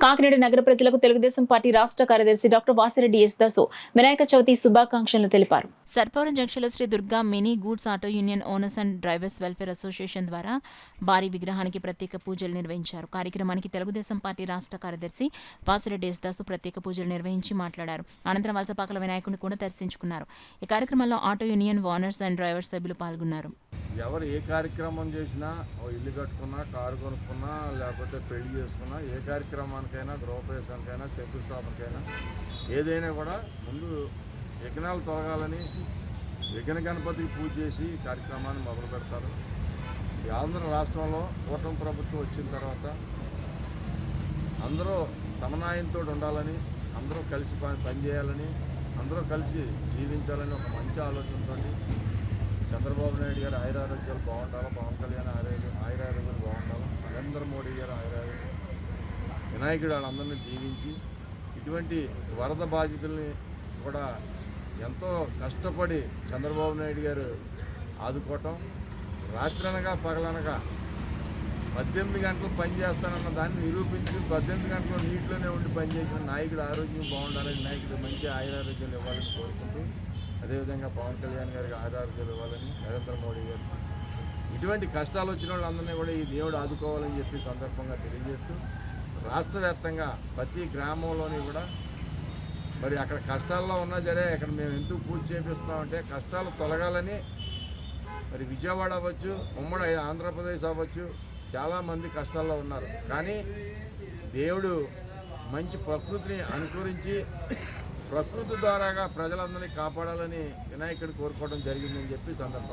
కాకినాడ నగర ప్రజలకు తెలుగుదేశం పార్టీ రాష్ట్ర కార్యదర్శి డాక్టర్ వాసిరెడ్డి యేసుదాసు వినాయక చవితి శుభాకాంక్షలు తెలిపారు. సర్పవరం జంక్షన్లో Sri Durga mini goods auto union owners and drivers welfare association ద్వారా భారీ విగ్రహానికి ప్రత్యేక పూజలు నిర్వహించారు. కార్యక్రమానికి తెలుగుదేశం పార్టీ రాష్ట్ర కార్యదర్శి వాసిరెడ్డి యేసుదాసు ప్రత్యేక పూజలు నిర్వహించి మాట్లాడారు. అనంతరం వలసపాకల వినాయకుడిని కూడా దర్శించుకున్నారు. ఈ కార్యక్రమంలో auto union owners and drivers సభ్యులు పాల్గొన్నారు. ఎవరు ఏ కార్యక్రమం చేసినా, ఇల్లు కట్టుకున్నా, కారు కొనుక్కున్నా, లేకపోతే పెళ్లి చేసుకున్నా, ఏ కార్యక్రమానికైనా, గృహప్రవేశానికైనా, శంకుస్థాపనకైనా ఏదైనా కూడా ముందు విఘ్నాలు తొలగాలని విఘ్న గణపతికి పూజ చేసి కార్యక్రమాన్ని మొదలు పెడతారు. ఈ ఆంధ్ర రాష్ట్రంలో కూటమి ప్రభుత్వం వచ్చిన తర్వాత అందరూ సమన్వయంతో ఉండాలని, అందరూ కలిసి పనిచేయాలని, అందరూ కలిసి జీవించాలని ఒక మంచి ఆలోచనతో చంద్రబాబు నాయుడు గారు ఆయురారోగ్యాలు బాగుండాలి, పవన్ కళ్యాణ్ ఆయురారోగ్యాలు బాగుండాలి, నరేంద్ర మోడీ గారు ఆయురారోగ్యం, వినాయకుడు వాళ్ళందరినీ దీవించి ఇటువంటి వరద బాధితుల్ని కూడా ఎంతో కష్టపడి చంద్రబాబు నాయుడు గారు ఆదుకోవటం, రాత్రనగా పగలనగా 18 గంటలు పనిచేస్తానన్న దాన్ని నిరూపించి 18 గంటలు నీటిలోనే ఉండి పనిచేసిన నాయకుడు ఆరోగ్యం బాగుండాలని, వినాయకుడు మంచి ఆయురారోగ్యాలు ఇవ్వాలని కోరుకుంటూ, అదేవిధంగా పవన్ కళ్యాణ్ గారికి ఆయురారోగ్యాలు ఇవ్వాలని, నరేంద్ర మోడీ గారు ఇటువంటి కష్టాలు వచ్చిన వాళ్ళందరినీ కూడా ఈ దేవుడు ఆదుకోవాలని చెప్పి సందర్భంగా తెలియజేస్తూ, రాష్ట్ర వ్యాప్తంగా ప్రతి గ్రామంలోని కూడా మరి అక్కడ కష్టాల్లో ఉన్నా సరే అక్కడ మేము ఎందుకు పూజ చేపిస్తున్నామంటే కష్టాలు తొలగాలని. మరి విజయవాడ అవ్వచ్చు, ఉమ్మడి ఆంధ్రప్రదేశ్ అవ్వచ్చు, చాలామంది కష్టాల్లో ఉన్నారు. కానీ దేవుడు మంచి ప్రకృతిని అనుకరించి ప్రకృతి ద్వారాగా ప్రజలందరినీ కాపాడాలని వినాయకుడు కోరుకోవడం జరిగిందని చెప్పి సందర్భంగా